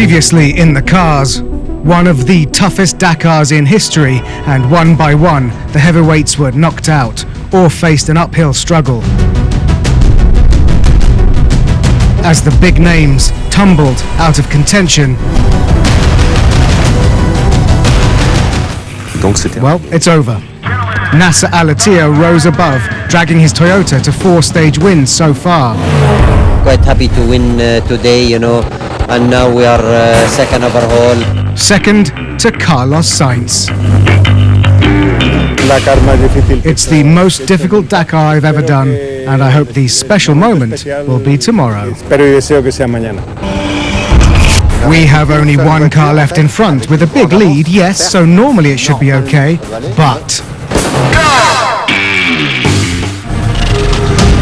Previously in the cars, one of the toughest Dakars in history, and one by one the heavyweights were knocked out or faced an uphill struggle as the big names tumbled out of contention. Well, it's over. Nasser Al-Attiyah rose above, dragging his Toyota to 4 stage wins so far. Quite happy to win today, and now we are second overall. Second to Carlos Sainz. It's the most difficult Dakar I've ever done, and I hope the special moment will be tomorrow. We have only one car left in front with a big lead, yes, so normally it should be okay, but...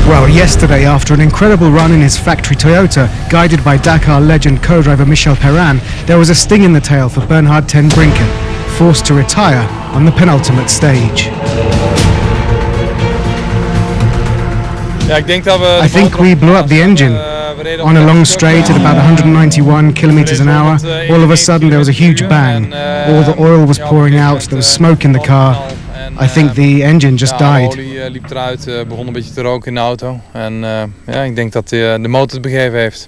Well, yesterday, after an incredible run in his factory Toyota, guided by Dakar legend co-driver Michel Perrin, there was a sting in the tail for Bernhard ten Brinken, forced to retire on the penultimate stage. I think we blew up the engine. On a long straight at about 191 kilometers an hour, all of a sudden there was a huge bang. All the oil was pouring out, there was smoke in the car. I think the engine just died. liep eruit, begon een beetje te roken in de auto. En ik denk dat de motor het begeven heeft.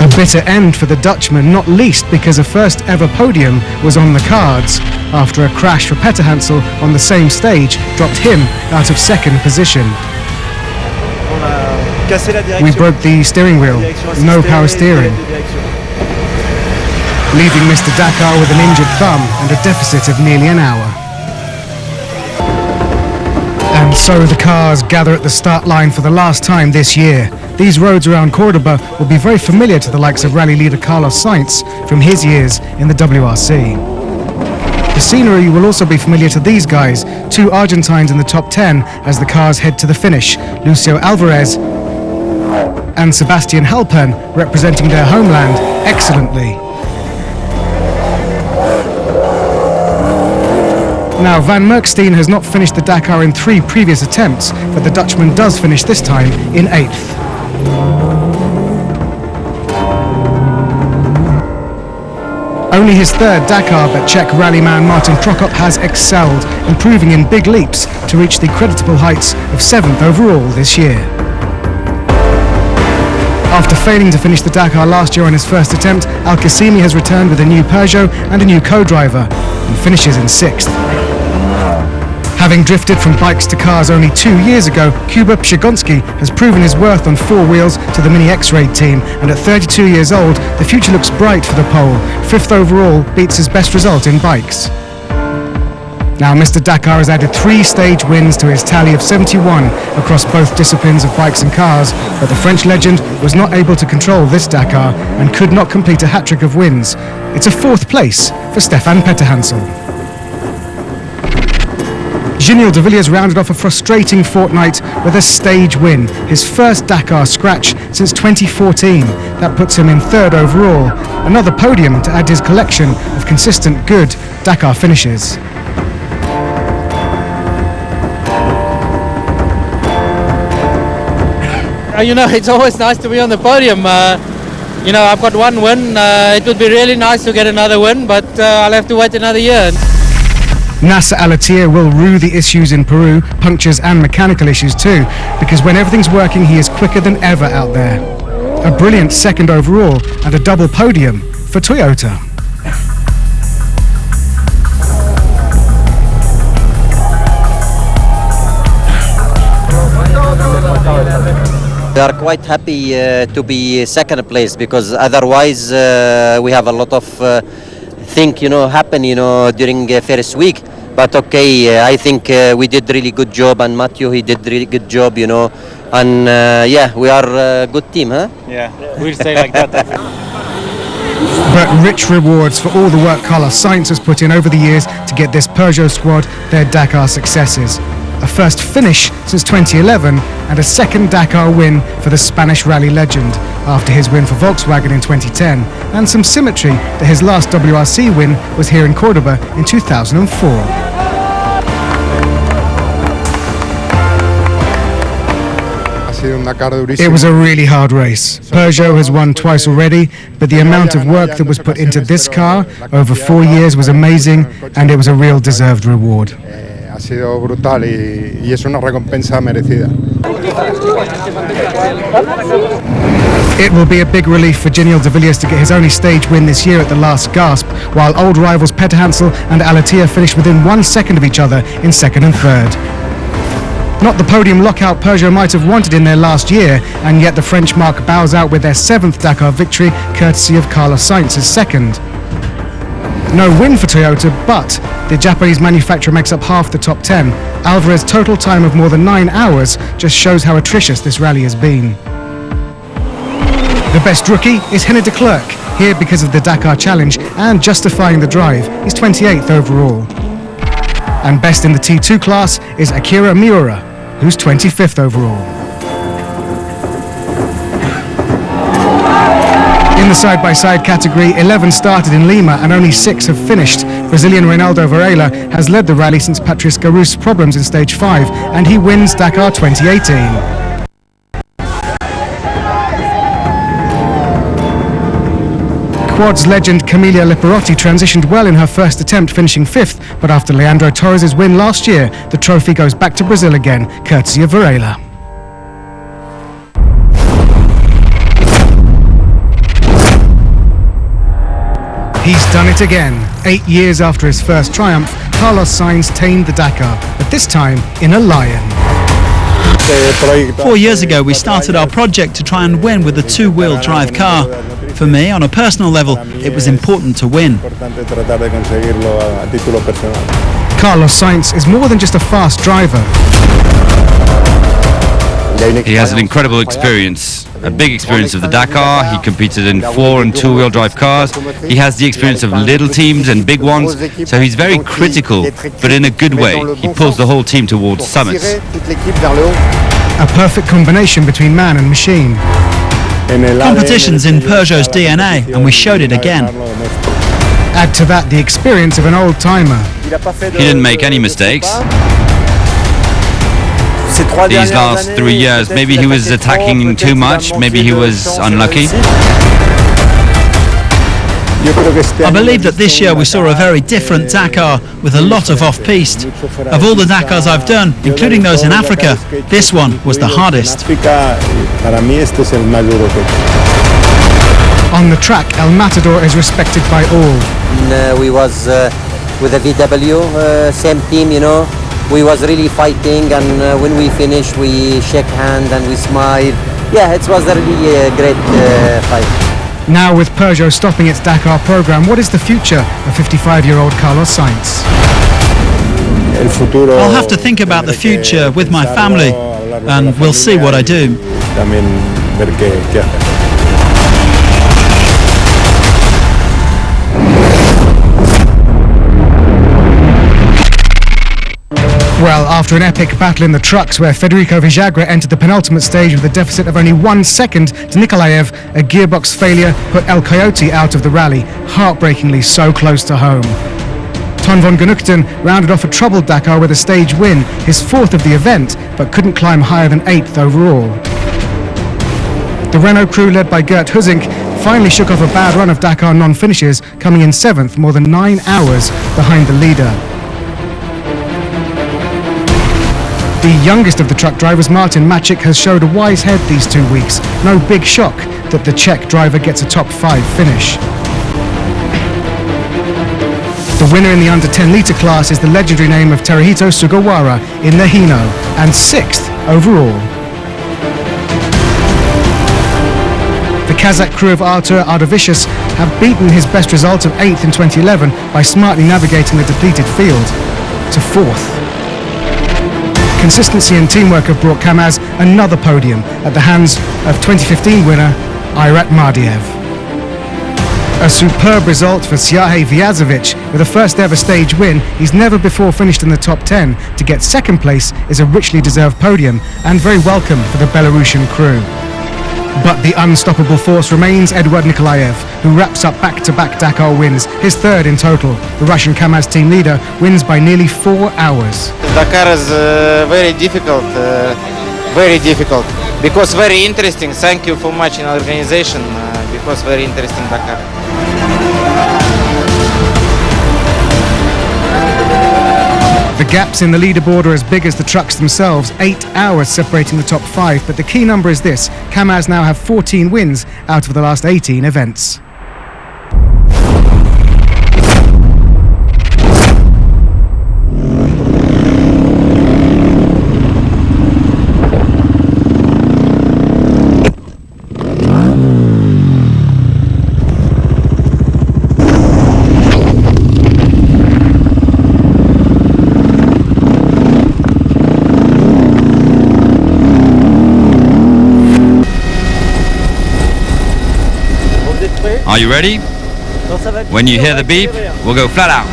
A bitter end for the Dutchman, not least because a first ever podium was on the cards after a crash for Peter Hansel on the same stage dropped him out of second position. We broke the steering wheel, no power steering, leaving Mr. Dakar with an injured thumb and a deficit of nearly an hour. And so the cars gather at the start line for the last time this year. These roads around Cordoba will be very familiar to the likes of rally leader Carlos Sainz from his years in the WRC. The scenery will also be familiar to these guys, 2 Argentines in the top 10 as the cars head to the finish, Lucio Alvarez and Sebastian Halpern representing their homeland excellently. Now, Van Merkstein has not finished the Dakar in 3 previous attempts, but the Dutchman does finish this time in 8th. Only his 3rd Dakar, but Czech rallyman Martin Prokop has excelled, improving in big leaps to reach the creditable heights of 7th overall this year. After failing to finish the Dakar last year on his first attempt, Al-Qasimi has returned with a new Peugeot and a new co-driver, and finishes in 6th. Having drifted from bikes to cars only 2 years ago, Kuba Pszegonski has proven his worth on 4 wheels to the Mini X-Raid team, and at 32 years old, the future looks bright for the Pole. 5th overall beats his best result in bikes. Now, Mr. Dakar has added 3 stage wins to his tally of 71 across both disciplines of bikes and cars, but the French legend was not able to control this Dakar and could not complete a hat-trick of wins. It's a 4th place for Stefan Peter Hansel. Giniel de Villiers rounded off a frustrating fortnight with a stage win, his first Dakar scratch since 2014. That puts him in 3rd overall, another podium to add to his collection of consistent good Dakar finishes. It's always nice to be on the podium. I've got 1 win. It would be really nice to get another win, but I'll have to wait another year. Nasser Al-Attiyah will rue the issues in Peru, punctures and mechanical issues too, because when everything's working he is quicker than ever out there. A brilliant 2nd overall and a double podium for Toyota. We are quite happy to be 2nd place, because otherwise we have a lot of things happen during first week. But okay, I think we did really good job, and Matthew, he did really good job, and we are a good team, huh? Yeah, we'll say like that. But rich rewards for all the work Carlos Sainz has put in over the years to get this Peugeot squad their Dakar successes. A first finish since 2011 and a 2nd Dakar win for the Spanish rally legend after his win for Volkswagen in 2010, and some symmetry that his last WRC win was here in Cordoba in 2004. It was a really hard race. Peugeot has won twice already, but the amount of work that was put into this car over 4 years was amazing, and it was a real deserved reward. Ha sido brutal y es una recompensa merecida. It will be a big relief for Giniel de Villiers to get his only stage win this year at the last gasp, while old rivals Peter Hansel and Alatia finished within 1 second of each other in second and third. Not the podium lockout Peugeot might have wanted in their last year, and yet the French marque bows out with their 7th Dakar victory, courtesy of Carlos Sainz's second. No win for Toyota, but the Japanese manufacturer makes up half the top 10. Alvarez's total time of more than 9 hours just shows how atrocious this rally has been. The best rookie is Henry de Klerk, here because of the Dakar Challenge and justifying the drive. He's 28th overall. And best in the T2 class is Akira Miura, who's 25th overall. In the side-by-side category, 11 started in Lima and only 6 have finished. Brazilian Reinaldo Varela has led the rally since Patrice Garousse's problems in stage 5, and he wins Dakar 2018. Quads legend Camilla Liparotti transitioned well in her first attempt, finishing 5th, but after Leandro Torres' win last year, the trophy goes back to Brazil again, courtesy of Varela. He's done it again. 8 years after his first triumph, Carlos Sainz tamed the Dakar, but this time in a Lion. 4 years ago, we started our project to try and win with a two-wheel drive car. For me, on a personal level, it was important to win. Carlos Sainz is more than just a fast driver. He has an incredible experience, a big experience of the Dakar. He competed in 4- and two-wheel drive cars. He has the experience of little teams and big ones, so he's very critical, but in a good way. He pulls the whole team towards summits. A perfect combination between man and machine. Competition's in Peugeot's DNA, and we showed it again. Add to that the experience of an old-timer. He didn't make any mistakes. These last 3 years, maybe he was attacking too much, maybe he was unlucky. I believe that this year we saw a very different Dakar with a lot of off-piste. Of all the Dakars I've done, including those in Africa, this one was the hardest. On the track, El Matador is respected by all. We was with the VW, same team, you know. We was really fighting, and when we finished, we shake hand and we smile. Yeah, it was a really great fight. Now with Peugeot stopping its Dakar program, what is the future of 55-year-old Carlos Sainz? I'll have to think about the future with my family, and we'll see what I do. Well, after an epic battle in the trucks where Federico Villagra entered the penultimate stage with a deficit of only 1 second to Nikolaev, a gearbox failure put El Coyote out of the rally, heartbreakingly so close to home. Ton van Genuchten rounded off a troubled Dakar with a stage win, his 4th of the event, but couldn't climb higher than 8th overall. The Renault crew led by Gert Huzink finally shook off a bad run of Dakar non-finishes, coming in 7th, more than 9 hours behind the leader. The youngest of the truck drivers, Martin Maciek, has showed a wise head these 2 weeks. No big shock that the Czech driver gets a top 5 finish. The winner in the under 10 litre class is the legendary name of Teruhito Sugawara in the Hino, and 6th overall. The Kazakh crew of Artur Ardavicius have beaten his best result of 8th in 2011 by smartly navigating the depleted field to 4th. Consistency and teamwork have brought Kamaz another podium at the hands of 2015 winner Irat Mardiev. A superb result for Siahe Vyazovic. With a first ever stage win, he's never before finished in the top 10. To get second place is a richly deserved podium and very welcome for the Belarusian crew. But the unstoppable force remains Eduard Nikolaev, who wraps up back-to-back Dakar wins, his 3rd in total. The Russian Kamaz team leader wins by nearly 4 hours. Dakar is very difficult, very difficult. because very interesting. Thank you for much in organization because very interesting Dakar. The gaps in the leaderboard are as big as the trucks themselves, 8 hours separating the top 5, but the key number is this: Kamaz now have 14 wins out of the last 18 events. Are you ready? When you hear the beep, we'll go flat out.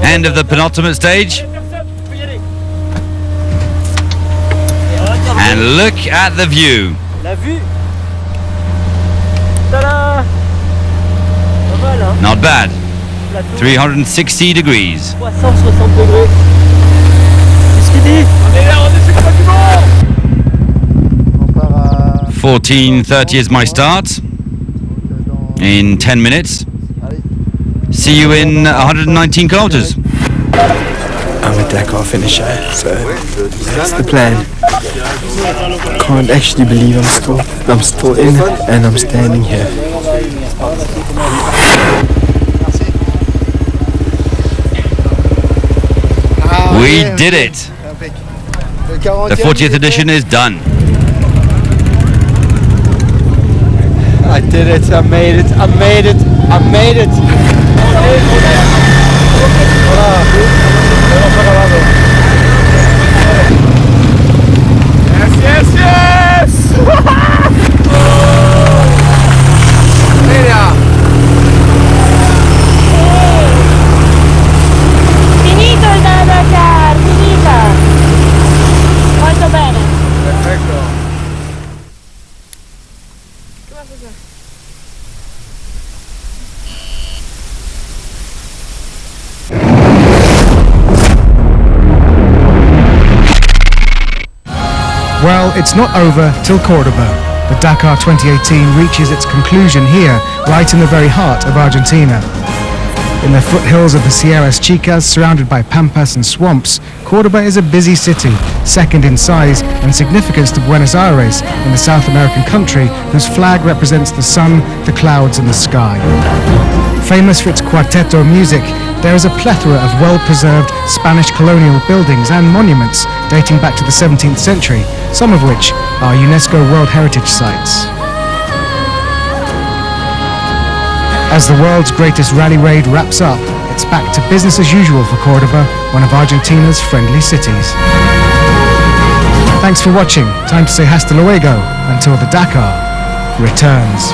End of the penultimate stage. And look at the view. La vue. Ta-da! Pas mal, hein? Not bad. Plateau. 360 degrees. 360 degrés. Qu'est-ce qu'il dit? On est là, on est sur le bâtiment. 14:30 is my start. In 10 minutes. See you in 119 kilometers. I'm a Dakar finisher, so that's the plan. Can't actually believe I'm still in and I'm standing here. We did it. The 40th edition is done. I did it, I made it, I made it, I made it. Yes, yes, yes! Finito il Dakar, finita! Molto bene. Perfetto. Well, it's not over till Cordoba. The Dakar 2018 reaches its conclusion here, right in the very heart of Argentina. In the foothills of the Sierras Chicas, surrounded by pampas and swamps, Cordoba is a busy city, second in size and significance to Buenos Aires in the South American country whose flag represents the sun, the clouds and the sky. Famous for its cuarteto music, there is a plethora of well-preserved Spanish colonial buildings and monuments dating back to the 17th century, some of which are UNESCO World Heritage Sites. As the world's greatest rally raid wraps up, it's back to business as usual for Cordoba, one of Argentina's friendly cities. Thanks for watching. Time to say hasta luego until the Dakar returns.